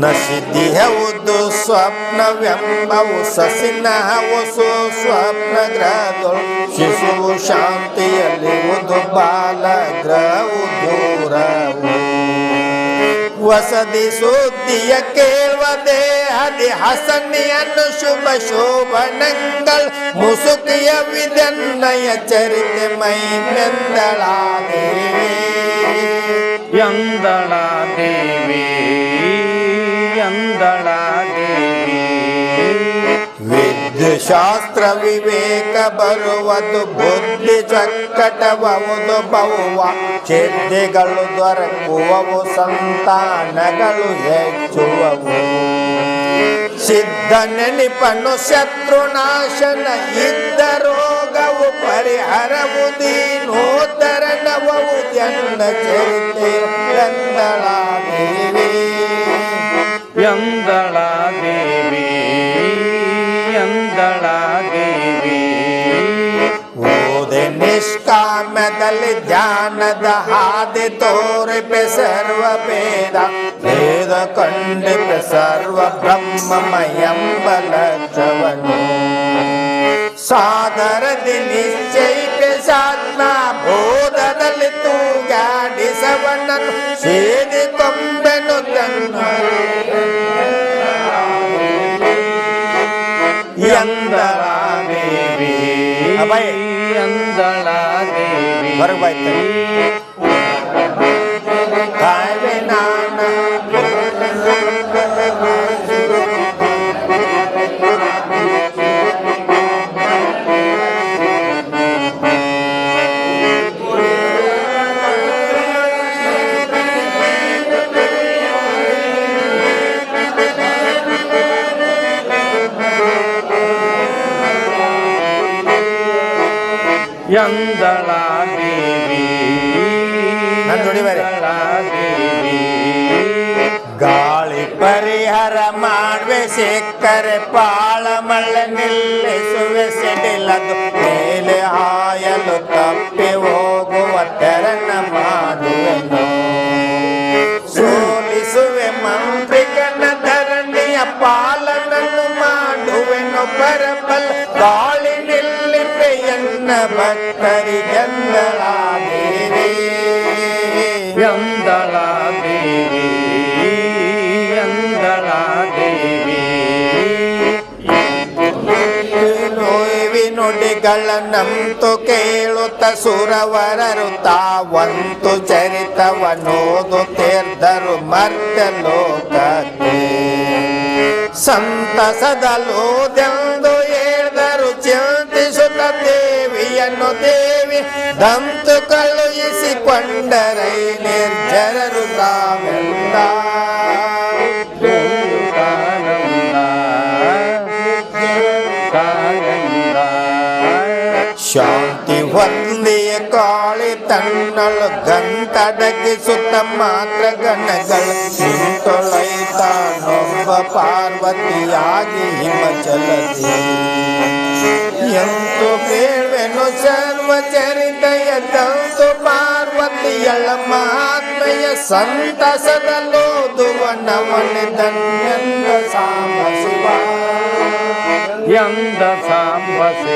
ನಸಿದಿಹವುದು ಸ್ವಪ್ನವೆಂಬವು ಸಸಿನಹವು ಸ್ವಪ್ನಗ್ರಹಗಳು ಶಿಶುವು ಶಾಂತಿಯಲ್ಲಿರುವುದು ಬಾಲಗ್ರಹವು ದೂರವು ವಸದಿ ಸುದ್ದಿಯ ಕೇಳುವ ದೇಹದಿ ಹಸನಿಯನ್ನು ಶುಭ ಶೋಭನங்கள் ಮುಸುಕಿಯ ವಿದನ್ನಯ ಚರಿತೆ ಮೈ ಮೆಂದಳಾದೇವಿ ಎಂದಳಾದೇವಿ ಎಂದಳಾದೇವಿ ವಿದ್ಯುಶಾಸ್ತ್ರ ವಿವೇಕ ಬರುವುದು ಬುದ್ಧಿ ಚಕ್ಕಟಬಹುದು ಬಹುವ ಚಿದ್ದೆಗಳು ದೊರಕುವವು ಸಂತಾನಗಳು ಹೆಚ್ಚುವವು ಸಿದ್ಧ ನೆನಪನು ಶತ್ರುನಾಶನ ಇದ್ದ ರೋಗವು ಪರಿಹರವುದೀನೋದ್ಧರಣವವು ಜನ ಚರಿತೆ ಎಂದಳಾದೇವಿ ಎಂದಳಾದೇವಿ ಎಂದಳಾದೇವಿ ಓದೆ ನಿಷ್ಕಾಮ್ಯದಲ್ಲಿ ಧ್ಯಾನದ ಹಾದಿ ತೋರಿಪೆ ಸರ್ವ ಭೇದ ಭೇದ ಕಂಡಿಪೆ ಸರ್ವ ಬ್ರಹ್ಮಮಯಂಬ ಲಕ್ಷವನು ಸಾದರದಿ ನಿಶ್ಚಯಿಪೆ ಸಾಧನಾ ಬೋಧದಲ್ಲಿ ತೂಗಾಡಿಸವನನ್ನು ಸೇದಿ ಕೊಂಬೆನು ತನ್ನ ಎಂದಳಾದೇವಿ ಎಂದಳಾದೇವಿ ಹೊರಬಾಯ್ತು ಕಾಯ್ವೆ ನಾನ ಎಂದಳಾದೇವಿ ಎಂದಳಾದೇವಿ ಗಾಳಿ ಪರಿಹಾರ ಮಾಡುವೆ ಸಿಕ್ಕರೆ ಪಾಳ ಮಳೆ ನಿಲ್ಲಿಸುವೆ ಸಿಡಿಲದು ಮೇಲೆ ಹಾಯಲು ತಪ್ಪಿ ಹೋಗುವ ತೆರನ ಮಾಡುವೆನು ಸೋಲಿಸುವೆ ಮಂತ್ರಿಕನ ಧರಣಿಯ ಪಾಲನನ್ನು ಮಾಡುವೆನು ಬರಬಲ್ಲ ಗಾಳಿ ನಿಲ್ಲಿಪೆ ಎನ್ನ ಭಕ್ತರಿಗೆಂದಳಾದೇವಿ ಎಂದಳಾದೇವಿ ಎಂದಳಾದೇವಿ ನೋಯ್ವಿ ನುಡಿಗಳನ್ನಂತು ಕೇಳುತ್ತ ಸುರವರರು ತಾವಂತು ಚರಿತವನೋದು ತೀರ್ಧರು ಮರ್ತ್ಯ ಲೋಕಕ್ಕೆ ಸಂತಸದಲೋದೆಂದು ಹೇಳಿದರು ಚಿಂತಿಸುತ್ತ ದೇವಿಯನ್ನು ದೇವಿ ದಂತು ಕಳುಹಿಸಿಕೊಂಡರೈ ನಿರ್ಜರರು ತಾವೆಲ್ಲ ಶಾಂತಿ ಹೊಂದಿಯ ಕಾಳಿ ತನ್ನಳು ಗಂತಡಗಿಸುತ್ತ ಮಾತ್ರ ಗಣಗಳು ನಿಂತೊಳೈತಾನೊಬ್ಬ ಪಾರ್ವತಿಯಾಗಿ ಹಿಮಚಲದಿ ಎಂತು ಬೇಳ್ವೆನು ಸರ್ವಚರಿತೆಯ ತಂತು ಪಾರ್ವತಿಯಳ ಮಹಾತ್ಮೆಯ ಸಂತಸದಲ್ಲೋದುವನವನಿದನ್ನೆಂದ ಸಾಂಬ ಶಿವ ಎಂದ ಸಾಂಬ ಶಿವ